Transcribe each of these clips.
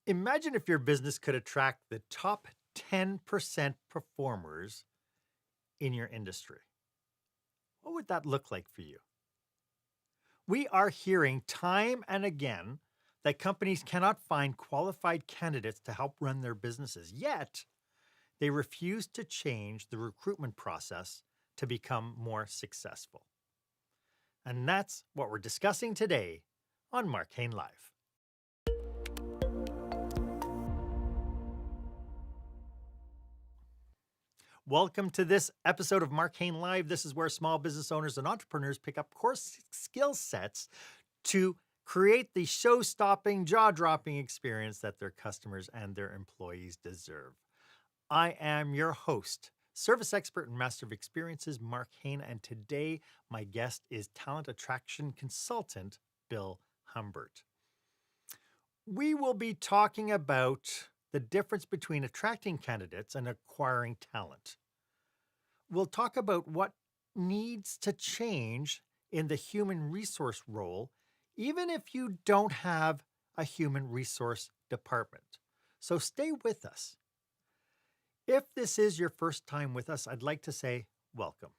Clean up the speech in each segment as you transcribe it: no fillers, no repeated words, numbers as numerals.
Imagine if your business could attract the top 10% performers in your industry. What would that look like for you? We are hearing time and again that companies cannot find qualified candidates to help run their businesses, yet they refuse to change the recruitment process to become more successful. And that's what we're discussing today on Marc Haine Live. Welcome to this episode of Marc Haine Live. This is where small business owners and entrepreneurs pick up core skill sets to create the show-stopping, jaw-dropping experience that their customers and their employees deserve. I am your host, service expert and master of experiences, Marc Haine, and today my guest is talent attraction consultant, Bill Humbert. We will be talking about the difference between attracting candidates and acquiring talent. We'll talk about what needs to change in the human resource role, even if you don't have a human resource department. So stay with us. If this is your first time with us, I'd like to say welcome.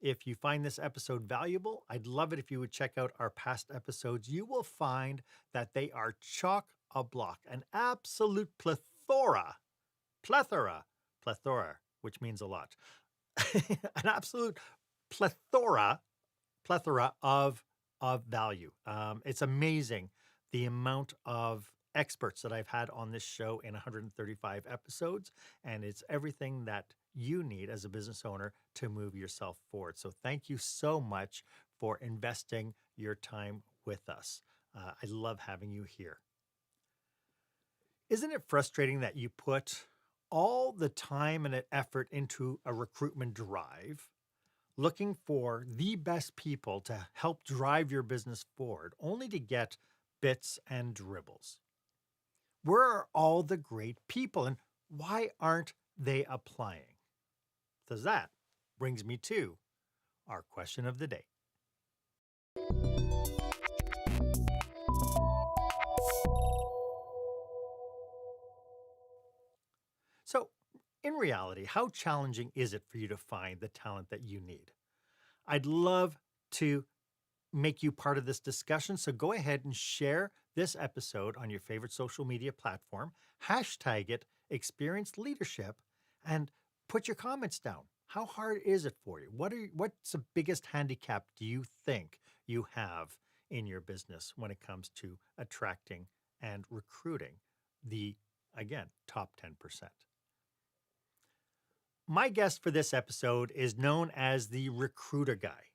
If you find this episode valuable, I'd love it if you would check out our past episodes. You will find that they are chock-a-block, an absolute plethora, which means a lot, an absolute plethora of value. It's amazing the amount of experts that I've had on this show in 135 episodes, and it's everything that you need as a business owner to move yourself forward. So thank you so much for investing your time with us. I love having you here. Isn't it frustrating that you put all the time and effort into a recruitment drive, looking for the best people to help drive your business forward, only to get bits and dribbles? Where are all the great people, and why aren't they applying? So that brings me to our question of the day. So, in reality, how challenging is it for you to find the talent that you need? I'd love to make you part of this discussion, so go ahead and share this episode on your favorite social media platform, hashtag it Experienced Leadership, and put your comments down. How hard is it for you? What's the biggest handicap do you think you have in your business when it comes to attracting and recruiting the, again, top 10%? My guest for this episode is known as the Recruiter Guy.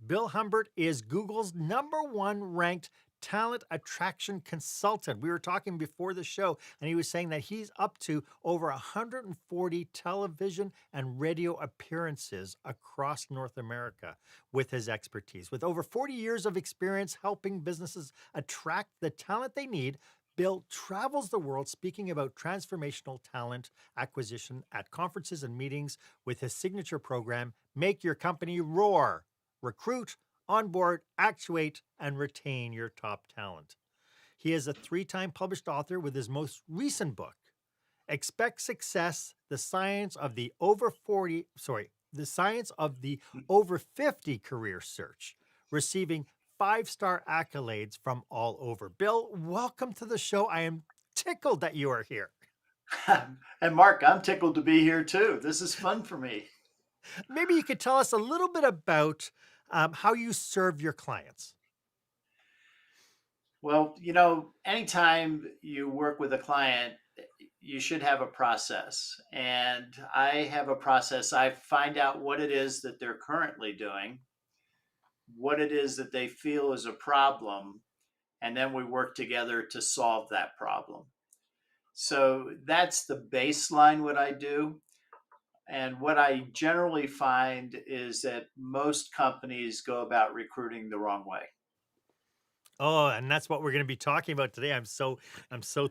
Bill Humbert is Google's #1 ranked talent attraction consultant. We were talking before the show, and he was saying that he's up to over 140 television and radio appearances across North America with his expertise. With over 40 years of experience helping businesses attract the talent they need, Bill travels the world speaking about transformational talent acquisition at conferences and meetings with his signature program, Make Your Company Roar. Recruit, onboard, actuate, and retain your top talent. He is a 3-time published author with his most recent book, Expect Success: The Science of the Over 50 Career Search, receiving 5-star accolades from all over. Bill, welcome to the show. I am tickled that you are here. And Marc, I'm tickled to be here too. This is fun for me. Maybe you could tell us a little bit about how you serve your clients. Well, anytime you work with a client, you should have a process. And I have a process. I find out what it is that they're currently doing, what it is that they feel is a problem, and then we work together to solve that problem. So that's the baseline what I do. And what I generally find is that most companies go about recruiting the wrong way. Oh, and that's what we're going to be talking about today. I'm so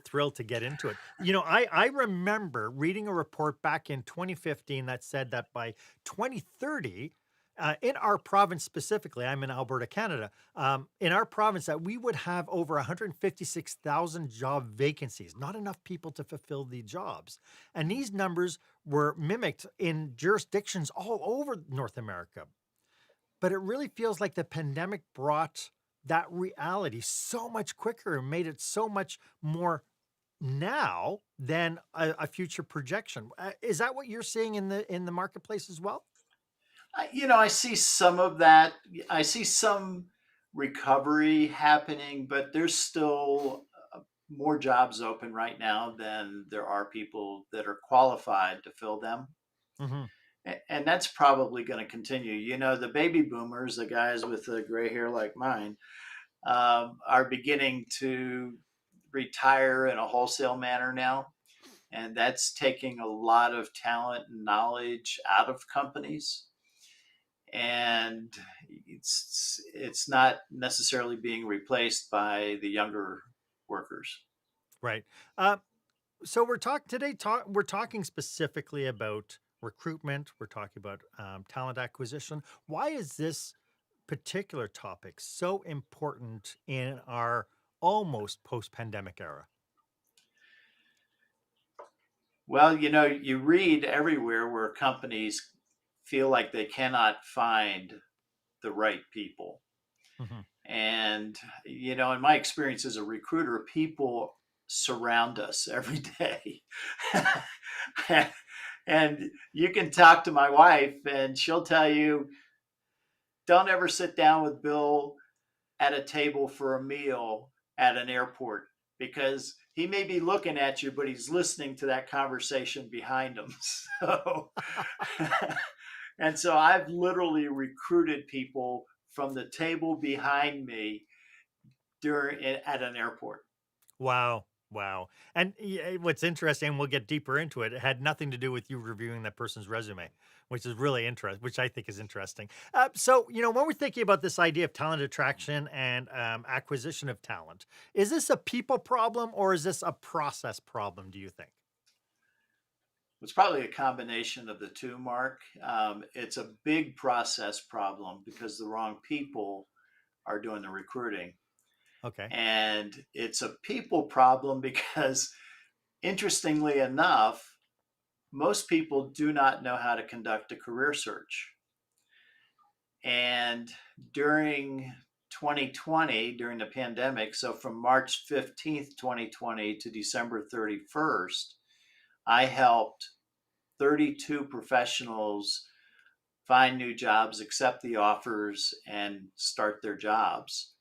thrilled to get into it. I remember reading a report back in 2015 that said that by 2030, in our province specifically, I'm in Alberta, Canada. In our province, that we would have over 156,000 job vacancies, not enough people to fulfill the jobs. And these numbers were mimicked in jurisdictions all over North America. But it really feels like the pandemic brought that reality so much quicker and made it so much more now than a future projection. Is that what you're seeing in the marketplace as well? I see some of that. I see some recovery happening, but there's still more jobs open right now than there are people that are qualified to fill them. Hmm. And that's probably going to continue. The baby boomers, the guys with the gray hair like mine, are beginning to retire in a wholesale manner now. And that's taking a lot of talent and knowledge out of companies. And it's not necessarily being replaced by the younger workers. Right. So we're talking specifically about recruitment. We're talking about talent acquisition. Why is this particular topic so important in our almost post-pandemic era? Well, you read everywhere where companies feel like they cannot find the right people. Hmm. And, in my experience as a recruiter, people surround us every day. And you can talk to my wife, and she'll tell you, don't ever sit down with Bill at a table for a meal at an airport because he may be looking at you, but he's listening to that conversation behind him. So, and so I've literally recruited people from the table behind me during at an airport. Wow. Wow. And what's interesting, we'll get deeper into it, it had nothing to do with you reviewing that person's resume, which is really interesting, which I think is interesting. So, when we're thinking about this idea of talent attraction and acquisition of talent, is this a people problem or is this a process problem, do you think? It's probably a combination of the two, Mark. It's a big process problem because the wrong people are doing the recruiting. Okay. And it's a people problem because, interestingly enough, most people do not know how to conduct a career search. And during 2020, during the pandemic, so from March 15th, 2020 to December 31st, I helped 32 professionals find new jobs, accept the offers, and start their jobs.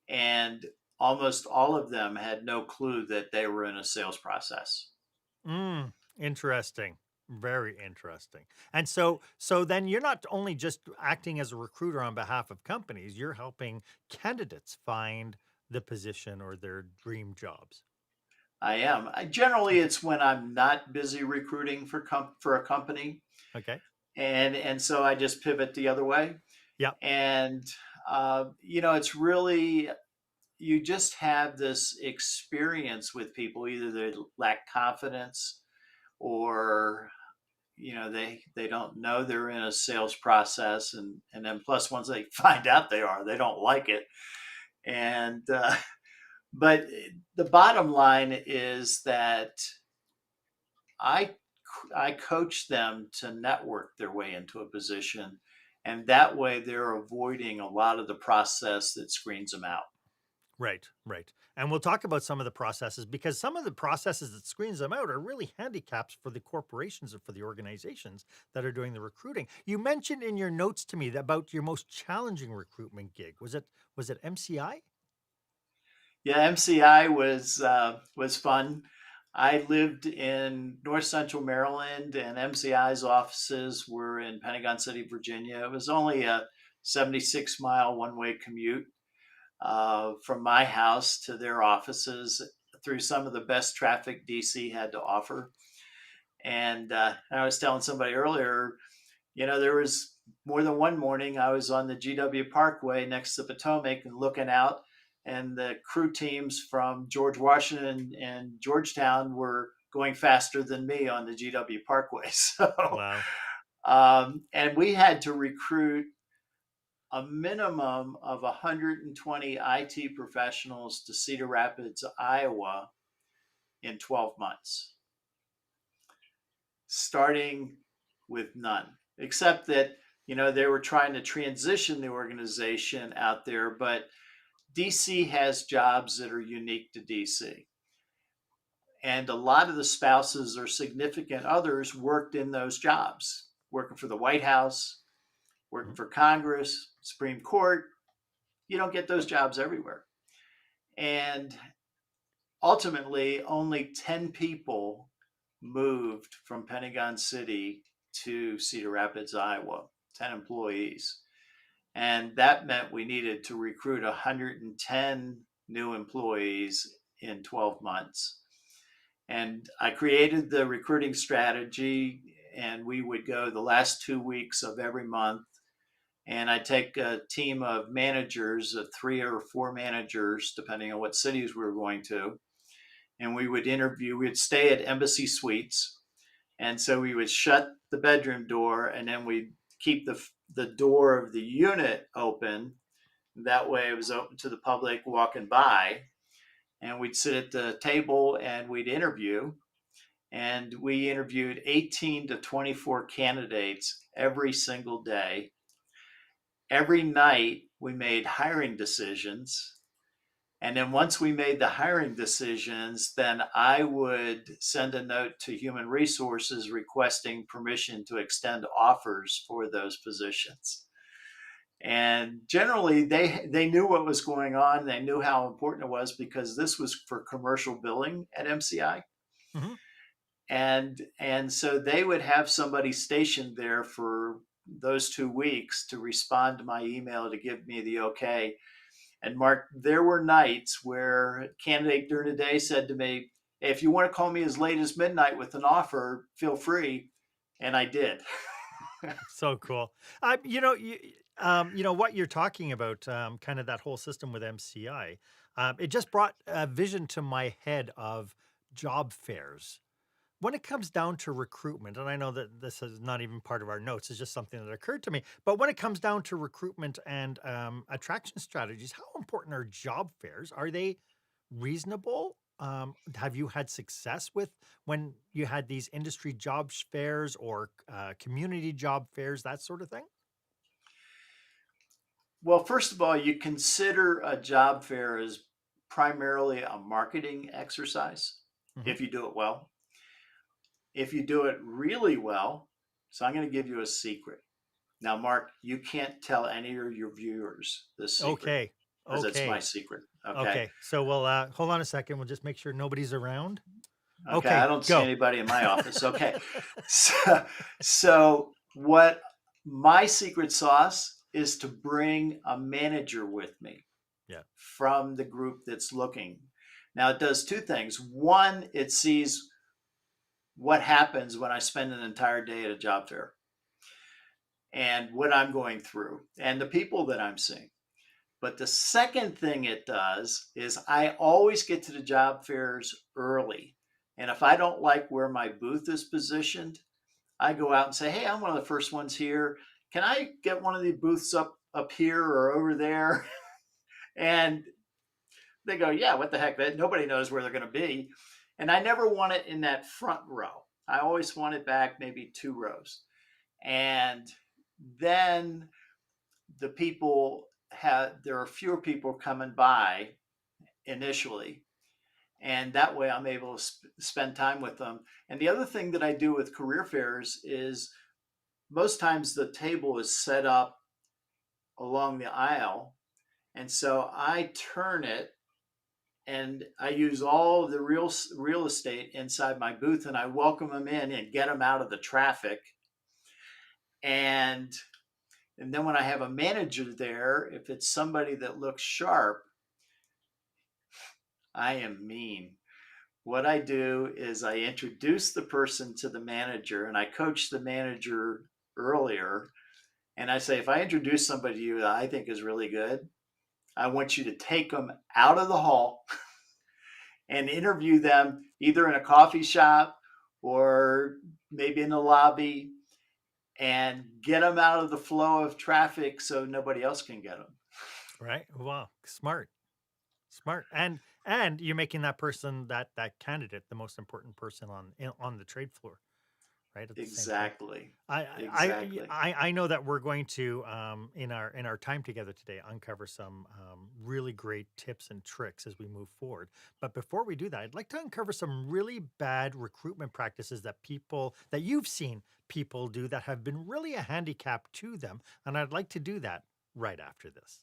And almost all of them had no clue that they were in a sales process. Interesting. Very interesting. And so then you're not only just acting as a recruiter on behalf of companies, you're helping candidates find the position or their dream jobs. I am. Generally, it's when I'm not busy recruiting for a company, Okay. and so I just pivot the other way. Yep. And it's really, you just have this experience with people. Either they lack confidence, or they don't know they're in a sales process, and then plus once they find out they don't like it. And but the bottom line is that I I coach them to network their way into a position, and that way they're avoiding a lot of the process that screens them out. Right, right. And we'll talk about some of the processes because some of the processes that screens them out are really handicaps for the corporations or for the organizations that are doing the recruiting. You mentioned in your notes to me about your most challenging recruitment gig. Was it MCI? Yeah, MCI was fun. I lived in North Central Maryland, and MCI's offices were in Pentagon City, Virginia. It was only a 76-mile one-way commute from my house to their offices through some of the best traffic DC had to offer. And I was telling somebody earlier, there was more than one morning I was on the GW Parkway next to Potomac and looking out, and the crew teams from George Washington and Georgetown were going faster than me on the GW Parkway. So Wow. And we had to recruit a minimum of 120 IT professionals to Cedar Rapids, Iowa in 12 months, starting with none, except that, they were trying to transition the organization out there, but DC has jobs that are unique to DC. And a lot of the spouses or significant others worked in those jobs, working for the White House, working Mhm. for Congress, Supreme Court. You don't get those jobs everywhere. And ultimately, only 10 people moved from Pentagon City to Cedar Rapids, Iowa, 10 employees. And that meant we needed to recruit 110 new employees in 12 months. And I created the recruiting strategy, and we would go the last 2 weeks of every month. And I'd take a team of managers, 3 or 4 managers, depending on what cities we were going to, and we would interview. We'd stay at Embassy Suites, and so we would shut the bedroom door, and then we'd keep the door of the unit open. That way, it was open to the public walking by, and we'd sit at the table and we'd interview. And we interviewed 18 to 24 candidates every single day. Every night, we made hiring decisions. And then once we made the hiring decisions, then I would send a note to Human Resources requesting permission to extend offers for those positions. And generally, they knew what was going on. They knew how important it was, because this was for commercial billing at MCI. Mhm. And so they would have somebody stationed there for those 2 weeks to respond to my email to give me the okay. And Marc, there were nights where a candidate during the day said to me, "Hey, if you want to call me as late as midnight with an offer, feel free." And I did. So cool. What you're talking about, kind of that whole system with MCI, it just brought a vision to my head of job fairs. When it comes down to recruitment, and I know that this is not even part of our notes, it's just something that occurred to me. But when it comes down to recruitment and attraction strategies, how important are job fairs? Are they reasonable? Have you had success with when you had these industry job fairs or community job fairs, that sort of thing? Well, first of all, you consider a job fair as primarily a marketing exercise Hmm. if you do it well. If you do it really well, so I'm going to give you a secret. Now, Marc, you can't tell any of your viewers this secret, Okay. because it's my Okay. secret. Okay. Okay. So we'll hold on a second. We'll just make sure nobody's around. Okay. I Okay, don't see go. anybody in my office. Okay. So what my secret sauce is to bring a manager with me Yeah. from the group that's looking. Now, it does two things. One, it sees what happens when I spend an entire day at a job fair and what I'm going through and the people that I'm seeing. But the second thing it does is I always get to the job fairs early. And if I don't like where my booth is positioned, I go out and say, "Hey, I'm one of the first ones here. Can I get one of the booths up here or over there?" And they go, "Yeah, what the heck? Nobody knows where they're going to be." And I never want it in that front row. I always want it back maybe 2 rows. And then the people there are fewer people coming by initially, and that way I'm able to spend time with them. And the other thing that I do with career fairs is most times the table is set up along the aisle, and so I turn it and I use all of the real estate inside my booth, and I welcome them in and get them out of the traffic. And and then when I have a manager there, if it's somebody that looks sharp, I am mean. What I do is I introduce the person to the manager, and I coach the manager earlier. And I say, if I introduce somebody to you that I think is really good, I want you to take them out of the hall and interview them either in a coffee shop or maybe in the lobby. and get them out of the flow of traffic so nobody else can get them. Right. Wow. Smart. Smart. And you're making that person, that candidate, the most important person on the trade floor, right? At the same time. Exactly. I Exactly. I know that we're going to in our time together today uncover some really great tips and tricks as we move forward. But before we do that, I'd like to uncover some really bad recruitment practices that you've seen people do that have been really a handicap to them, and I'd like to do that right after this.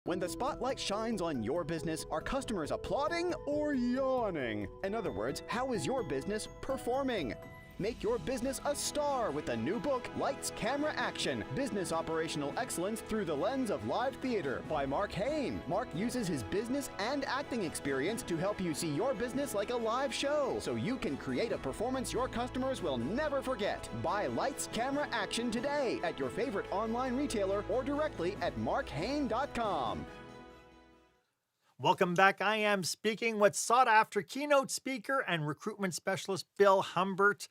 When the spotlight shines on your business, are customers applauding or yawning? In other words, how is your business performing? Make your business a star with the new book, Lights, Camera, Action, Business Operational Excellence Through the Lens of Live Theater by Marc Haine. Marc uses his business and acting experience to help you see your business like a live show, so you can create a performance your customers will never forget. Buy Lights, Camera, Action today at your favorite online retailer or directly at marchaine.com. Welcome back. I am speaking with sought after keynote speaker and recruitment specialist Bill Humbert.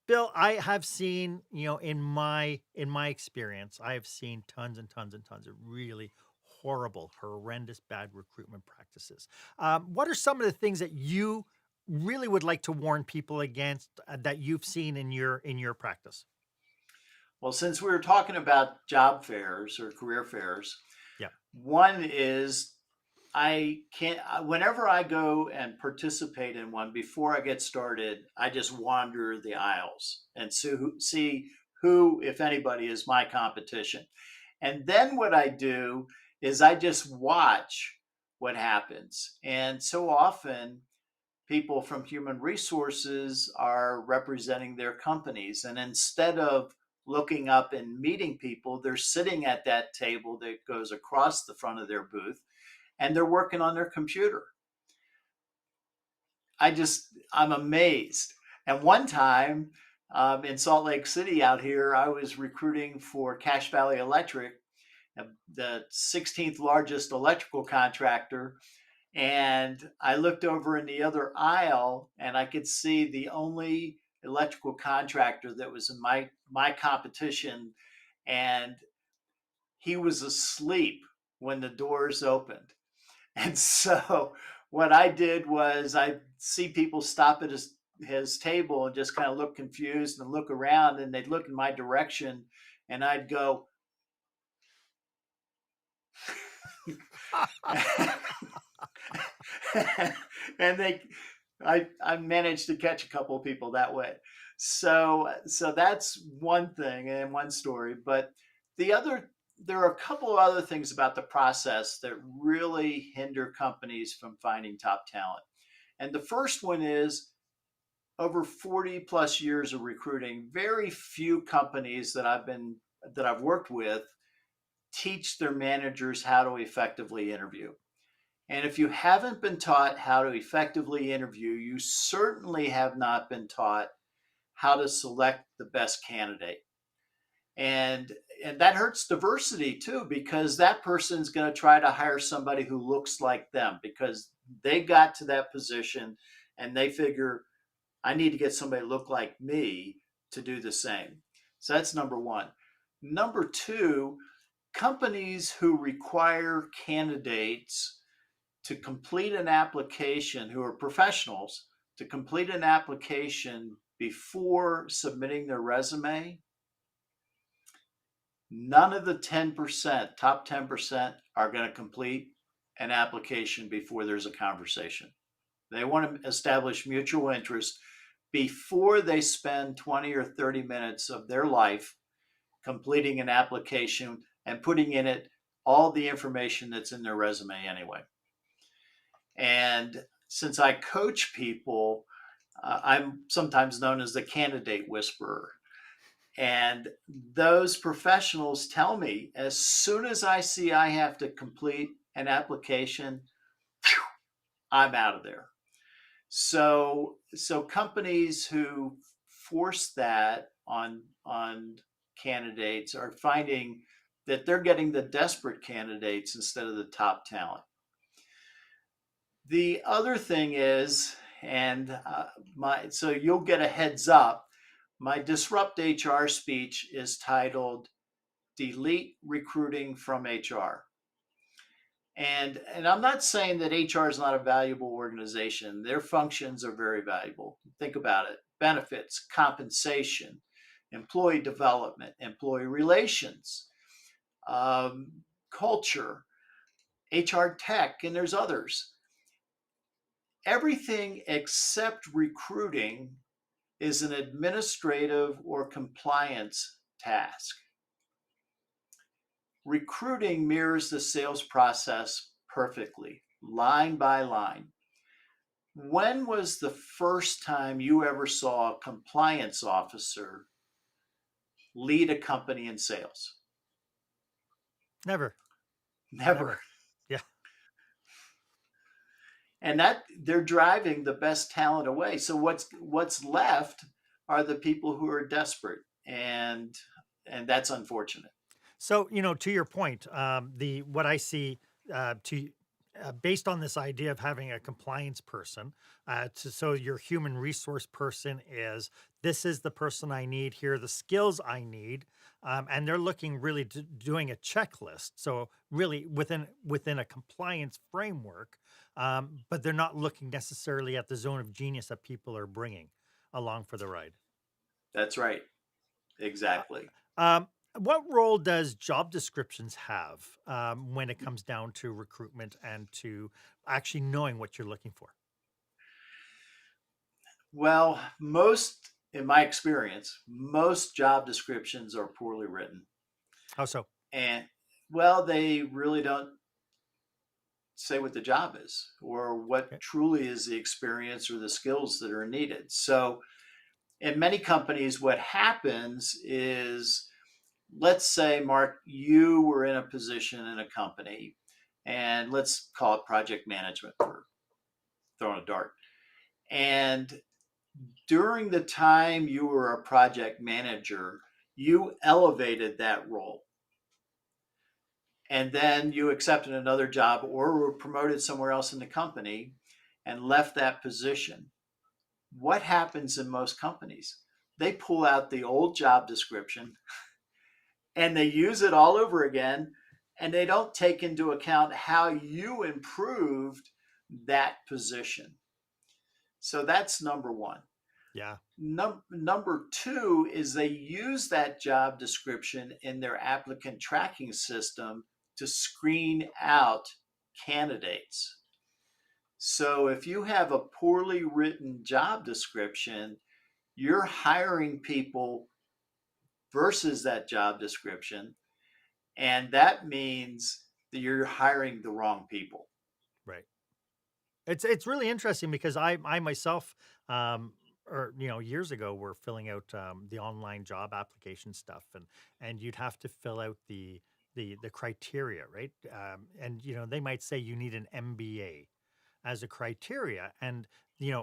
Bill, I have seen, in my experience, I have seen tons and tons and tons of really horrible, horrendous, bad recruitment practices. What are some of the things that you really would like to warn people against that you've seen in your practice? Well, since we were talking about job fairs or career fairs, Yeah. one is I can't, whenever I go and participate in one, before I get started, I just wander the aisles and see who, if anybody, is my competition. And then what I do is I just watch what happens. And so often, people from human resources are representing their companies. And instead of looking up and meeting people, they're sitting at that table that goes across the front of their booth and they're working on their computer. I'm amazed. And one time in Salt Lake City out here, I was recruiting for Cache Valley Electric, the 16th largest electrical contractor. And I looked over in the other aisle and I could see the only electrical contractor that was in my competition. And he was asleep when the doors opened. And so what I did was I see people stop at his table and just kind of look confused and look around and they'd look in my direction and I'd go, and I managed to catch a couple of people that way. So that's one thing and one story. But there are a couple of other things about the process that really hinder companies from finding top talent. And the first one is over 40 plus years of recruiting, very few companies that I've worked with teach their managers how to effectively interview. And if you haven't been taught how to effectively interview, you certainly have not been taught how to select the best candidate. And and that hurts diversity too, because that person's going to try to hire somebody who looks like them because they got to that position and they figure I need to get somebody to look like me to do the same. So that's number one. Number two, companies who require candidates to complete an application, who are professionals, to complete an application before submitting their resume, none of the 10%, top 10%, are going to complete an application before there's a conversation. They want to establish mutual interest before they spend 20 or 30 minutes of their life completing an application and putting in it all the information that's in their resume anyway. And since I coach people, I'm sometimes known as the candidate whisperer. And those professionals tell me as soon as I see I have to complete an application, I'm out of there. So companies who force that on candidates are finding that they're getting the desperate candidates instead of the top talent. The other thing is, and so you'll get a heads up, My Disrupt HR speech is titled Delete Recruiting from HR. And I'm not saying that HR is not a valuable organization. Their functions are very valuable. Think about it: benefits, compensation, employee development, employee relations, um, culture, HR tech, and there's others. Everything except recruiting is an administrative or compliance task. Recruiting mirrors the sales process perfectly, line by line. When was the first time you ever saw a compliance officer lead a company in sales? Never. Never. Yeah. And that they're driving the best talent away. So what's left are the people who are desperate, and that's unfortunate. So, to your point, the what I see to based on this idea of having a compliance person, so your human resource person is this is the person I need here, are the skills I need, and they're looking really to doing a checklist. So really within a compliance framework, but they're not looking necessarily at the zone of genius that people are bringing along for the ride. That's right. Exactly. Um, what role does job descriptions have when it comes down to recruitment and to actually knowing what you're looking for? Well, in my experience, most job descriptions are poorly written. How so? And well, they really don't say what the job is or what Okay. truly is the experience or the skills that are needed. So, in many companies, what happens is, let's say, Mark, you were in a position in a company, and let's call it project management for throwing a dart. And during the time you were a project manager, you elevated that role. And then you accepted another job or were promoted somewhere else in the company and left that position. What happens in most companies? They pull out the old job description and they use it all over again, and they don't take into account how you improved that position. So that's number one. Yeah. Number two is they use that job description in their applicant tracking system to screen out candidates. So if you have a poorly written job description, you're hiring people versus that job description, and that means that you're hiring the wrong people. Right. It's really interesting because I myself, or years ago, were filling out the online job application stuff, and you'd have to fill out the criteria, right? And they might say you need an MBA as a criteria, and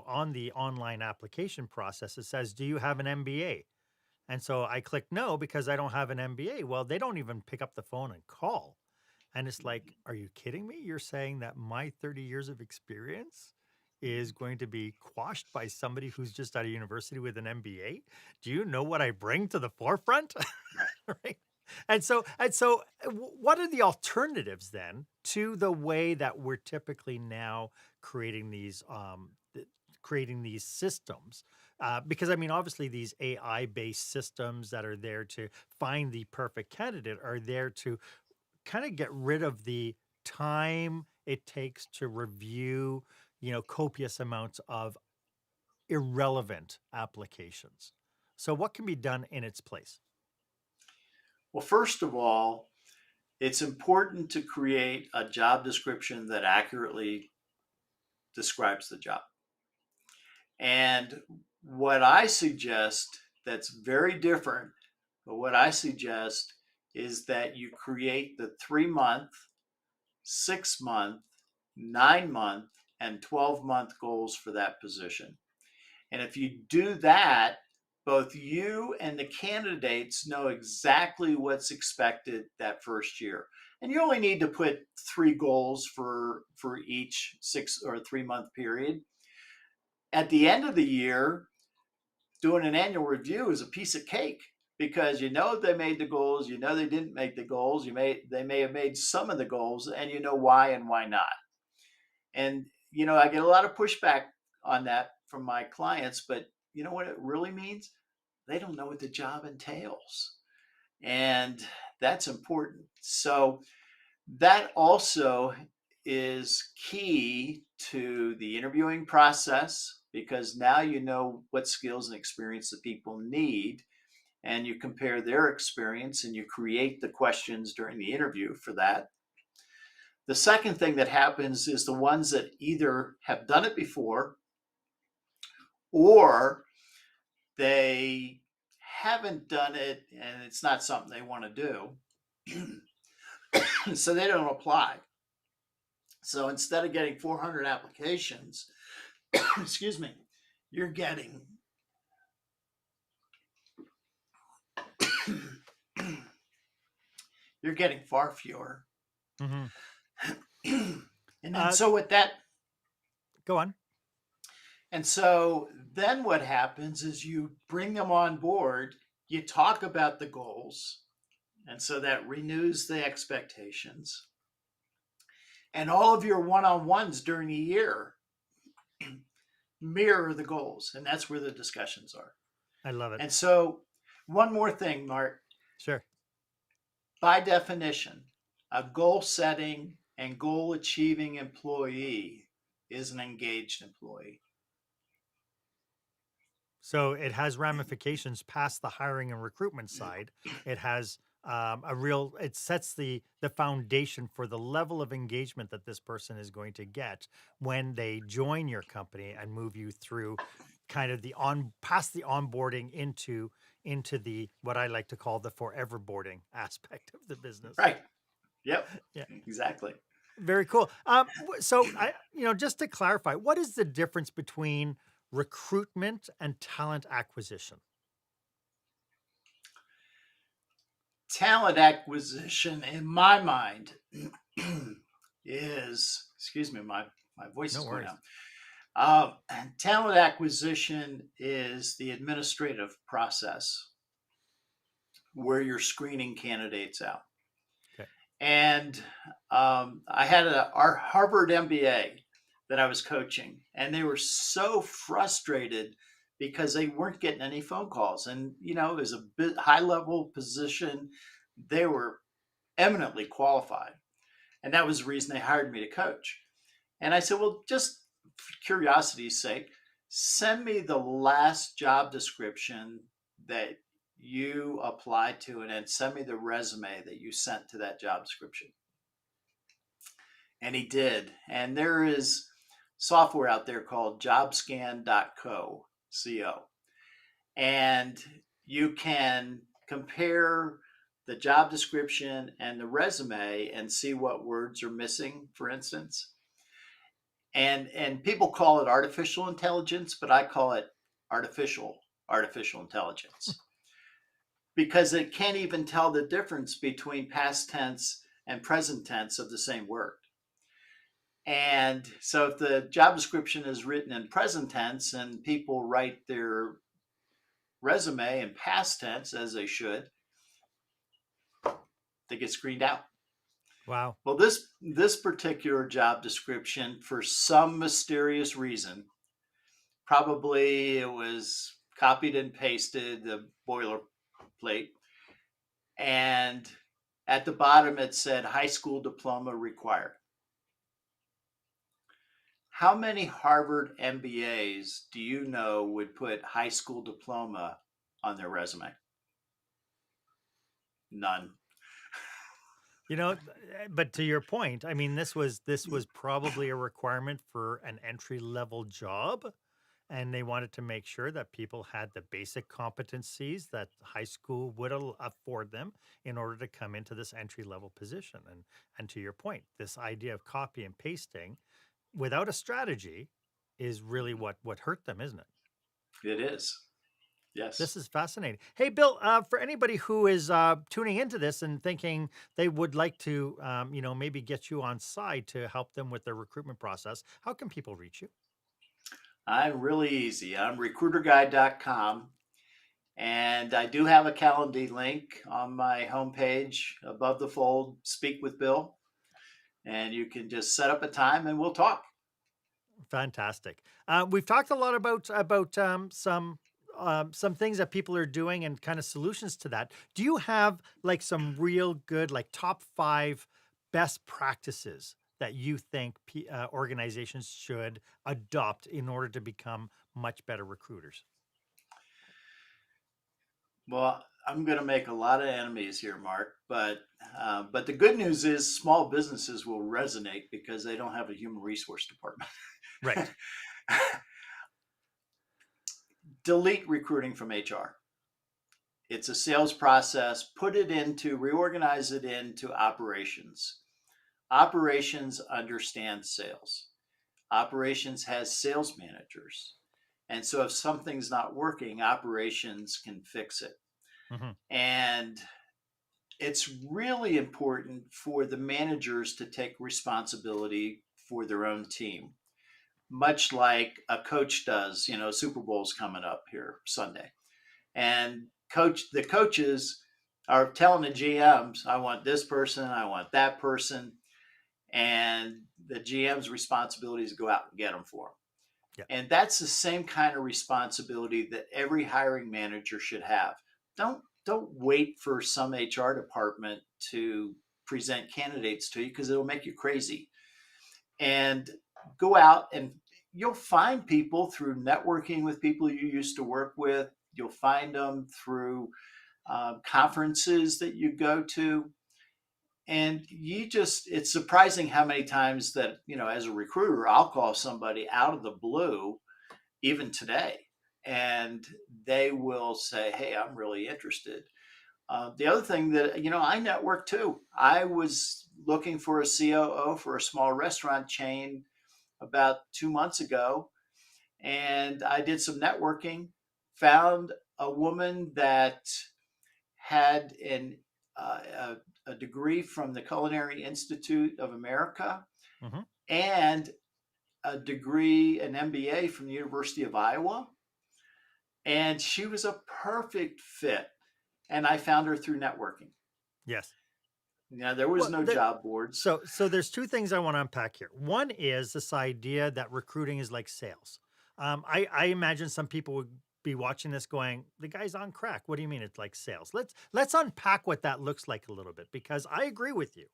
on the online application process it says, "Do you have an MBA?" And so I click no because I don't have an MBA. Well, they don't even pick up the phone and call. And it's like, are you kidding me? You're saying that my 30 years of experience is going to be quashed by somebody who's just out of university with an MBA? Do you know what I bring to the forefront? Right? What are the alternatives then to the way that we're typically now creating these systems? Because I mean, obviously, these AI-based systems that are there to find the perfect candidate are there to kind of get rid of the time it takes to review, copious amounts of irrelevant applications. So what can be done in its place? Well, first of all, it's important to create a job description that accurately describes the job. And what I suggest that's very different, but what I suggest is that you create the 3 month, 6 month, 9 month, and 12-month goals for that position. And if you do that, both you and the candidates know exactly what's expected that first year. And you only need to put 3 goals for each 6 or 3 month period. At the end of the year, doing an annual review is a piece of cake because you know they made the goals, you know they didn't make the goals, they may have made some of the goals, and you know why and why not. And I get a lot of pushback on that from my clients, but you know what it really means? They don't know what the job entails. And that's important. So that also is key to the interviewing process because now you know what skills and experience the people need, and you compare their experience and you create the questions during the interview for that. The second thing that happens is the ones that either have done it before or they haven't done it and it's not something they want to do, so they don't apply. So instead of getting 400 applications, excuse me, you're getting far fewer. Mm-hmm. And then so with that, Go on. and so then what happens is you bring them on board, you talk about the goals, and so that renews the expectations. And all of your one-on-ones during the year mirror the goals, and that's where the discussions are. I love it. And so one more thing, Mark. Sure. By definition, a goal-setting and goal-achieving employee is an engaged employee. So it has ramifications past the hiring and recruitment side. It has it sets the foundation for the level of engagement that this person is going to get when they join your company and move you through kind of past the onboarding into the, what I like to call the forever boarding aspect of the business. Right. Yep. Yeah. Exactly. Very cool. So just to clarify, what is the difference between recruitment and talent acquisition? Talent acquisition, in my mind, is, excuse me, my voice is going out. Talent acquisition is the administrative process where you're screening candidates out. Okay. And I had our Harvard MBA that I was coaching, and they were so frustrated because they weren't getting any phone calls. And, it was a bit high level position. They were eminently qualified. And that was the reason they hired me to coach. And I said, well, just for curiosity's sake, send me the last job description that you applied to, and then send me the resume that you sent to that job description. And he did. And there is software out there called jobscan.co, C-O. And you can compare the job description and the resume and see what words are missing, for instance. And people call it artificial intelligence, but I call it artificial intelligence. Because it can't even tell the difference between past tense and present tense of the same word. And so if the job description is written in present tense and people write their resume in past tense, as they should, they get screened out. Wow. Well, this particular job description, for some mysterious reason, probably it was copied and pasted, the boilerplate, and at the bottom it said high school diploma required. How many Harvard MBAs do you know would put high school diploma on their resume? None. But to your point, I mean, this was probably a requirement for an entry-level job, and they wanted to make sure that people had the basic competencies that high school would afford them in order to come into this entry-level position. And to your point, this idea of copy and pasting without a strategy is really what hurt them, isn't it? It is. Yes. This is fascinating. Hey, Bill, for anybody who is tuning into this and thinking they would like to, maybe get you on side to help them with their recruitment process, how can people reach you? I'm really easy. I'm recruiterguide.com. And I do have a Calendly link on my homepage above the fold, Speak with Bill. And you can just set up a time and we'll talk. Fantastic. We've talked a lot about some things that people are doing and kind of solutions to that. Do you have like some real good, like top 5 best practices that you think organizations should adopt in order to become much better recruiters? Well, I'm going to make a lot of enemies here, Mark, but the good news is small businesses will resonate because they don't have a human resource department. Right. Delete recruiting from HR. It's a sales process. Reorganize it into operations. Operations understands sales. Operations has sales managers. And so if something's not working, operations can fix it. Mm-hmm. And it's really important for the managers to take responsibility for their own team, much like a coach does. Super Bowl's coming up here Sunday. And the coaches are telling the GMs, I want this person, I want that person. And the GM's responsibility is to go out and get them for them. Yeah. And that's the same kind of responsibility that every hiring manager should have. Don't wait for some HR department to present candidates to you because it'll make you crazy. And go out and you'll find people through networking with people you used to work with. You'll find them through conferences that you go to. And it's surprising how many times that, as a recruiter, I'll call somebody out of the blue, even today, and they will say, hey, I'm really interested. The other thing that, I network too. I was looking for a COO for a small restaurant chain about 2 months ago, and I did some networking, found a woman that had a degree from the Culinary Institute of America Mm-hmm. and an MBA from the University of Iowa. And she was a perfect fit. And I found her through networking. Yes. There was no job boards. So there's 2 things I want to unpack here. One is this idea that recruiting is like sales. I imagine some people would be watching this going, the guy's on crack. What do you mean it's like sales? Let's unpack what that looks like a little bit, because I agree with you.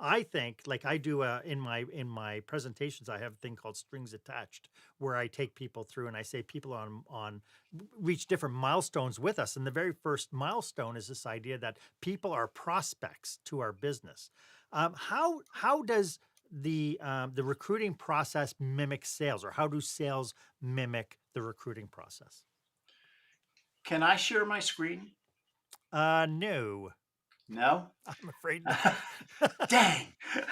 I think, like I do in my presentations, I have a thing called strings attached, where I take people through and I say people on reach different milestones with us. And the very first milestone is this idea that people are prospects to our business. How does the recruiting process mimic sales, or how do sales mimic the recruiting process? Can I share my screen? No. No? I'm afraid not. Dang.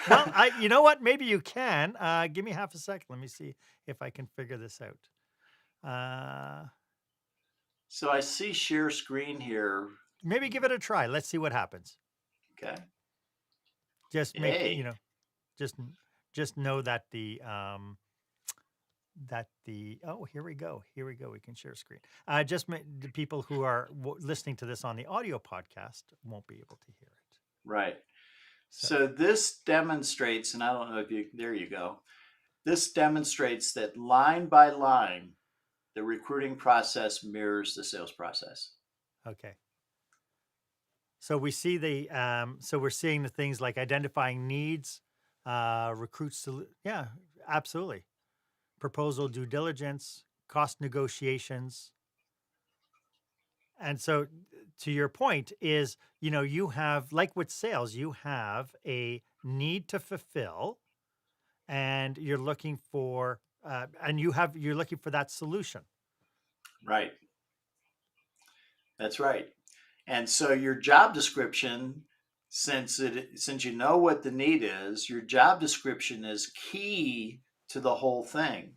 Well, you know what? Maybe you can. Give me half a second. Let me see if I can figure this out. So I see share screen here. Maybe give it a try. Let's see what happens. Okay. Just make Hey. just know that oh, here we go. We can share screen. Just the people who are listening to this on the audio podcast won't be able to hear it. Right. So this demonstrates, and I don't know there you go. This demonstrates that line by line, the recruiting process mirrors the sales process. Okay. So we see so we're seeing the things like identifying needs, recruits. Yeah, absolutely. Proposal due diligence, cost negotiations. And so to your point is, you have, like with sales, you have a need to fulfill, and you're looking for you're looking for that solution. Right. That's right. And so your job description, since you know what the need is, your job description is key to the whole thing.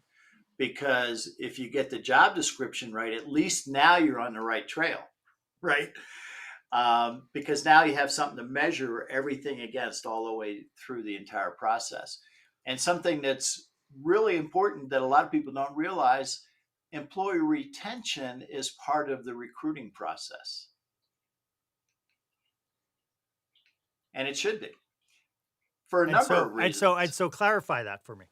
Because if you get the job description right, at least now you're on the right trail, right? Because now you have something to measure everything against all the way through the entire process. And something that's really important that a lot of people don't realize employee retention is part of the recruiting process. And it should be for a number of reasons. So clarify that for me.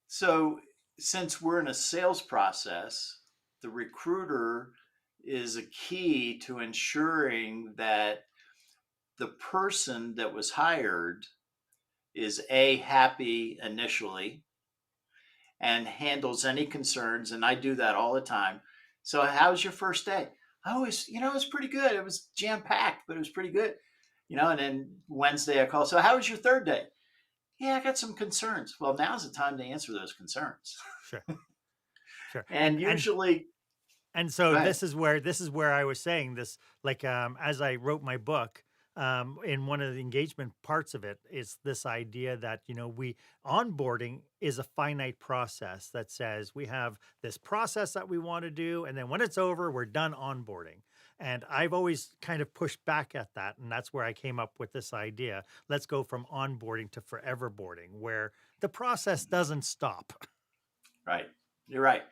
So, since we're in a sales process, the recruiter is a key to ensuring that the person that was hired is happy initially and handles any concerns. And I do that all the time. So, how's your first day? It was pretty good. It was jam packed, but it was pretty good. And then Wednesday I call. So, how was your third day? Yeah, I got some concerns. Well, now's the time to answer those concerns. Sure. Sure. And usually, and so go ahead. this is where I was saying this, like, as I wrote my book, in one of the engagement parts of it is this idea that, onboarding is a finite process that says we have this process that we want to do. And then when it's over, we're done onboarding. And I've always kind of pushed back at that. And that's where I came up with this idea. Let's go from onboarding to forever boarding, where the process doesn't stop. Right. You're right.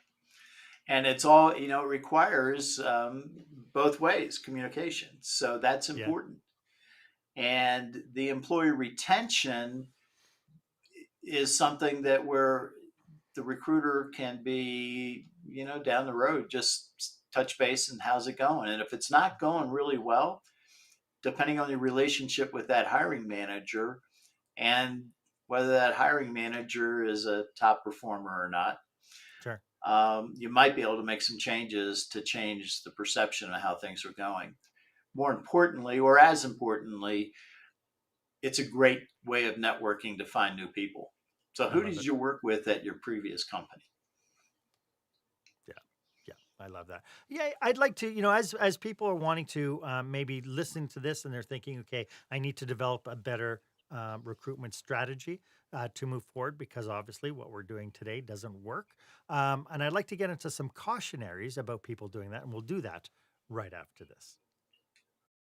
And it's all, it requires both ways communication. So that's Yeah. important. And the employee retention is something that where the recruiter can be, down the road, just touch base and how's it going? And if it's not going really well, depending on your relationship with that hiring manager and whether that hiring manager is a top performer or not, Sure. you might be able to make some changes to change the perception of how things are going. More importantly, or as importantly, it's a great way of networking to find new people. So who did you work with at your previous company? Yeah, I love that. Yeah, I'd like to, as people are wanting to maybe listen to this and they're thinking, okay, I need to develop a better recruitment strategy to move forward, because obviously what we're doing today doesn't work. And I'd like to get into some cautionaries about people doing that, and we'll do that right after this.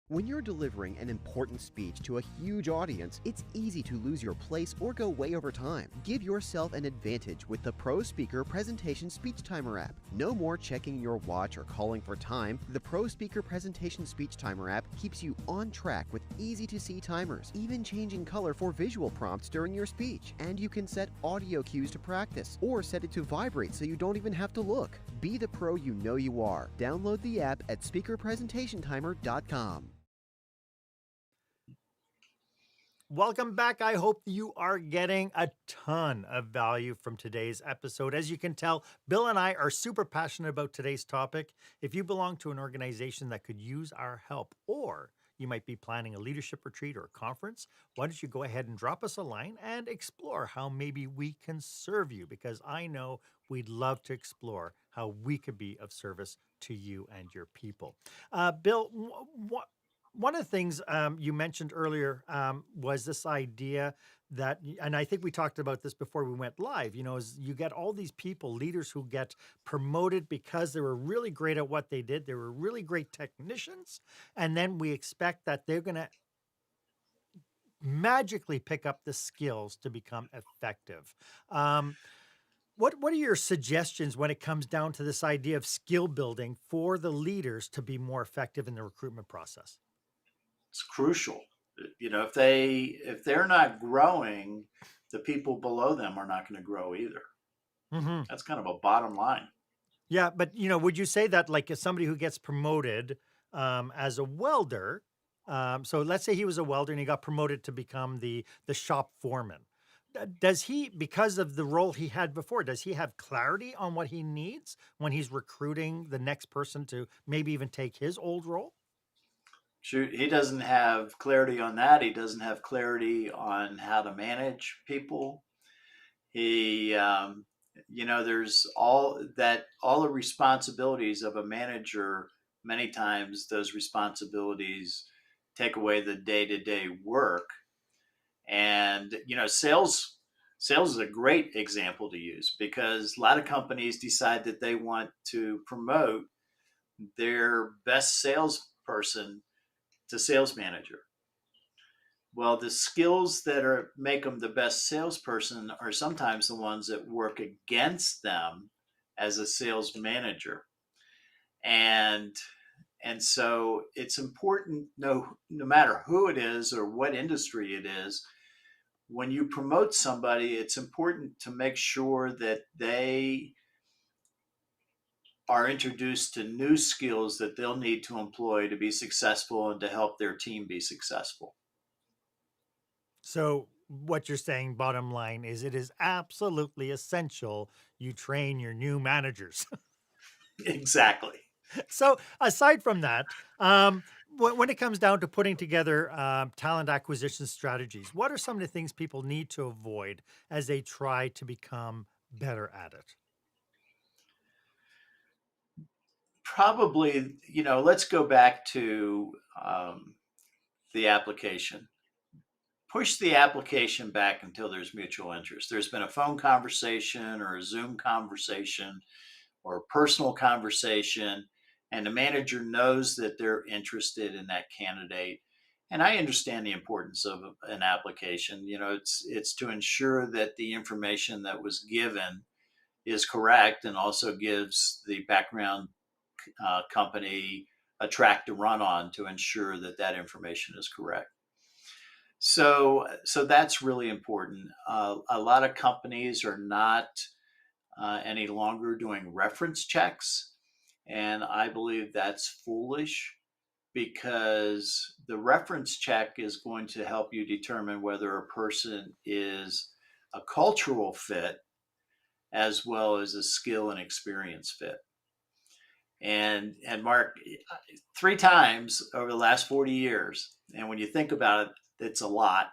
When you're delivering an important speech to a huge audience, it's easy to lose your place or go way over time. Give yourself an advantage with the Pro Speaker Presentation Speech Timer app. No more checking your watch or calling for time. The Pro Speaker Presentation Speech Timer app keeps you on track with easy-to-see timers, even changing color for visual prompts during your speech. And you can set audio cues to practice, or set it to vibrate so you don't even have to look. Be the pro you know you are. Download the app at speakerpresentationtimer.com. Welcome back. I hope you are getting a ton of value from today's episode. As you can tell, Bill and I are super passionate about today's topic. If you belong to an organization that could use our help, or you might be planning a leadership retreat or a conference, why don't you go ahead and drop us a line and explore how maybe we can serve you, because I know we'd love to explore how we could be of service to you and your people. Bill, one of the things you mentioned earlier was this idea that, and I think we talked about this before we went live, is you get all these people, leaders who get promoted because they were really great at what they did. They were really great technicians. And then we expect that they're going to magically pick up the skills to become effective. What are your suggestions when it comes down to this idea of skill building for the leaders to be more effective in the recruitment process? It's crucial. If they're not growing, the people below them are not going to grow either. Mm-hmm. That's kind of a bottom line. Yeah, but would you say that, like, as somebody who gets promoted as a welder, so let's say he was a welder and he got promoted to become the shop foreman. Does he, because of the role he had before, does he have clarity on what he needs when he's recruiting the next person to maybe even take his old role? He doesn't have clarity on that. He doesn't have clarity on how to manage people. There's all the responsibilities of a manager. Many times those responsibilities take away the day-to-day work. And, sales is a great example to use, because a lot of companies decide that they want to promote their best salesperson to sales manager. Well, the skills that make them the best salesperson are sometimes the ones that work against them as a sales manager. And so it's important, no matter who it is or what industry it is, when you promote somebody, it's important to make sure that they are introduced to new skills that they'll need to employ to be successful and to help their team be successful. So what you're saying, bottom line, is it is absolutely essential you train your new managers. Exactly. So aside from that, when it comes down to putting together talent acquisition strategies, what are some of the things people need to avoid as they try to become better at it? Probably, let's go back to the application. Push the application back until there's mutual interest. There's been a phone conversation or a Zoom conversation or a personal conversation, and the manager knows that they're interested in that candidate. And I understand the importance of an application. It's to ensure that the information that was given is correct and also gives the background company a track to run on to ensure that that information is correct. So that's really important. A lot of companies are not any longer doing reference checks, and I believe that's foolish because the reference check is going to help you determine whether a person is a cultural fit as well as a skill and experience fit. And Marc, 3 times over the last 40 years, and when you think about it, it's a lot.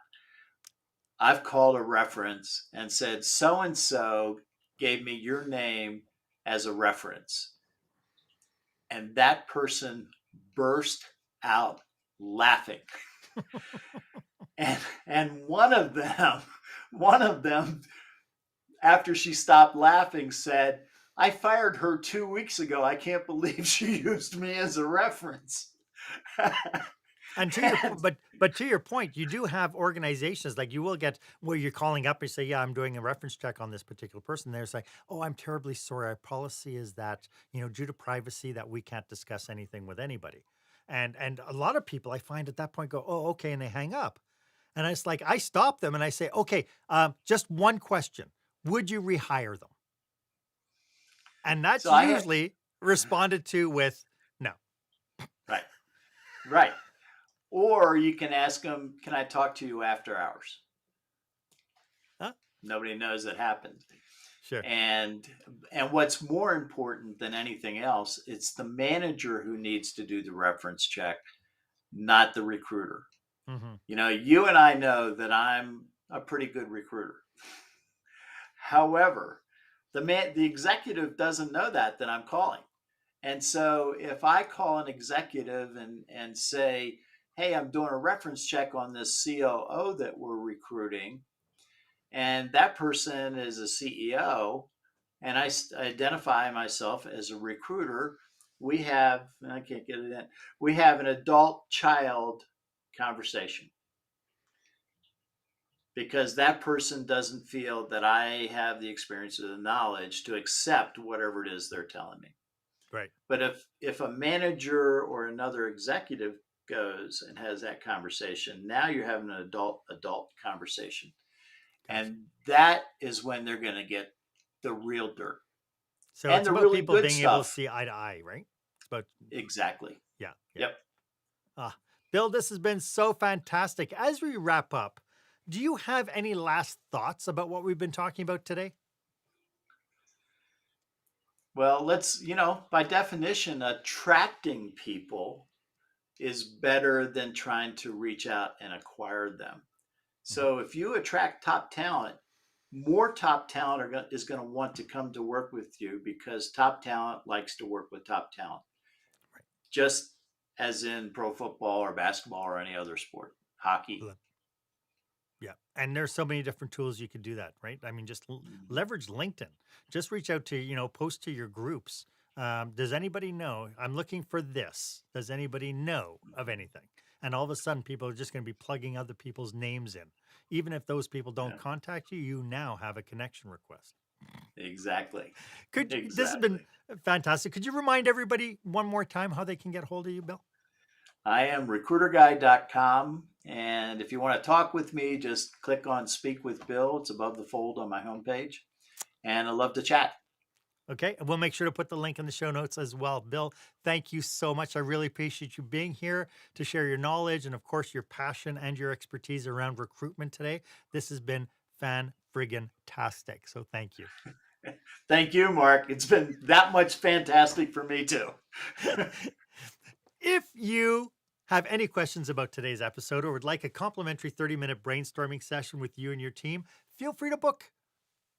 I've called a reference and said, so and so gave me your name as a reference. And that person burst out laughing. and one of them, after she stopped laughing, said, I fired her 2 weeks ago. I can't believe she used me as a reference. And to your but to your point, you do have organizations like you will get where you're calling up and say, "Yeah, I'm doing a reference check on this particular person." They're saying, "Oh, I'm terribly sorry. Our policy is that due to privacy, that we can't discuss anything with anybody." And a lot of people I find at that point go, "Oh, okay," and they hang up. And it's like I stop them and I say, "Okay, just one question: would you rehire them?" And that's So I had, usually responded to with no. right, right. Or you can ask them, can I talk to you after hours? Huh? Nobody knows that happened. Sure. And what's more important than anything else, it's the manager who needs to do the reference check, not the recruiter. Hmm. You and I know that I'm a pretty good recruiter. However, the executive doesn't know that I'm calling. And so if I call an executive and say, hey, I'm doing a reference check on this COO that we're recruiting, and that person is a CEO, and I identify myself as a recruiter, we have, I can't get it in, we have an adult-child conversation because that person doesn't feel that I have the experience or the knowledge to accept whatever it is they're telling me. Right. But if a manager or another executive goes and has that conversation, now you're having an adult conversation. Gotcha. And that is when they're going to get the real dirt So and it's the about really people good being able to stuff. see eye to eye, right? It's about Exactly. yeah, yeah. Yep. Bill, this has been so fantastic. As we wrap up, do you have any last thoughts about what we've been talking about today? Well, by definition, attracting people is better than trying to reach out and acquire them. Mhm. So if you attract top talent, more top talent is going to want to come to work with you because top talent likes to work with top talent, Right. just as in pro football or basketball or any other sport, hockey. Le- Yeah. And there's so many different tools you can do that, right? I mean, just leverage LinkedIn. Just reach out to, post to your groups. Does anybody know? I'm looking for this. Does anybody know of anything? And all of a sudden, people are just going to be plugging other people's names in. Even if those people don't Yeah, contact you, you now have a connection request. exactly. This has been Exactly. fantastic. Could you remind everybody one more time how they can get hold of you, Bill? I am recruiterguy.com. And if you want to talk with me, just click on Speak with Bill. It's above the fold on my homepage. And I love to chat. Okay, and we'll make sure to put the link in the show notes as well. Bill, thank you so much. I really appreciate you being here to share your knowledge and, of course, your passion and your expertise around recruitment today. This has been fan-friggin-tastic, so thank you. Thank you, Mark. It's been that much fantastic for me, too. If you have any questions about today's episode or would like a complimentary 30-minute brainstorming session with you and your team, feel free to book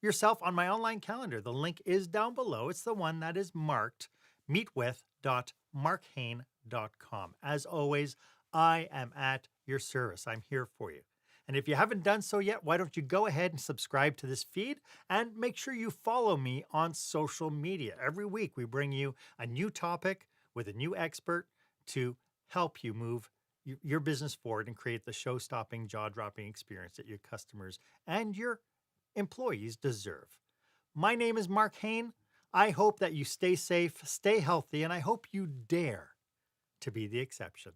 yourself on my online calendar. The link is down below. It's the one that is marked meetwith.markhaine.com. As always, I am at your service. I'm here for you. And if you haven't done so yet, why don't you go ahead and subscribe to this feed and make sure you follow me on social media. Every week we bring you a new topic with a new expert to help you move your business forward and create the show-stopping, jaw-dropping experience that your customers and your employees deserve. My name is Marc Haine. I hope that you stay safe, stay healthy, and I hope you dare to be the exception.